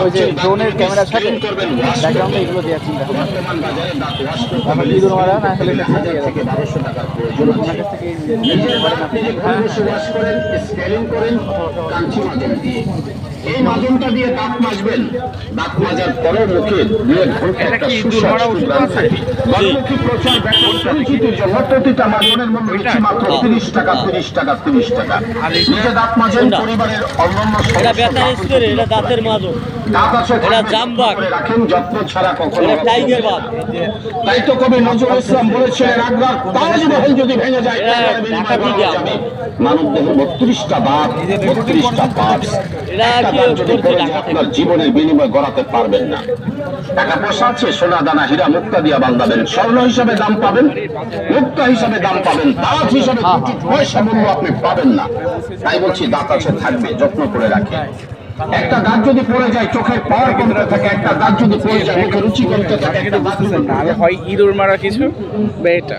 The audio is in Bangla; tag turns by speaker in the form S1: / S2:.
S1: ওই যে ড্রোনের ক্যামেরার সাথে ব্যাকগ্রাউন্ডে এগুলো দেওয়ার চিন্তা ভাবনা। তারপর ঈদুল মারা না আসলে এটা থেকে ওনার কাছ থেকে নিতে পারেন আপনি।
S2: এই মাজনটা দিয়ে দাঁত মাজবেন, দাঁত মাজার পরে মুখে 2 ঘন্টা একটা সুস্বাদু ঘ্রাণ থাকবে। গণমুখী প্রচার পরিচিতির জন্য প্রতিটা মাজনের মূল্য হচ্ছে মাত্র 30 টাকা 30 টাকা 30 টাকা। নিজে দাঁত মাজেন, পরিবারের অন্যান্য
S3: দাঁতের মাজন,
S2: দাঁত আছে রাখেন, যত্ন ছাড়া কখনো। তাই তো কবি নজরুল ইসলাম বলেছিলেন, আগ্রার তাজমহল যদি ভেঙে যায় মানব দেহের 32টা দাঁত, 32টা পার্টস, আপনার জীবনের বিনিময় গড়াতে পারবেন না। টাকা পয়সা আছে, সোনা দানা হীরা মুক্তা দিয়া বান্ধাবেন, স্বর্ণ হিসাবে দাম পাবেন, মুক্তা হিসাবে দাম পাবেন, দাঁত হিসাবে কোটি পয়সা মূল্য আপনি পাবেন না। তাই বলছি, দাঁত আছে থাকবে, যত্ন করে রাখেন। একটা দাঁত যদি পড়ে যায় চোখের পাওয়ার কমতে থাকে, একটা দাঁত যদি পড়ে যায় মুখে রুচি কমতে থাকে, একটা দাঁত
S1: হয় ইঁদুর মারা কিছু বা এটা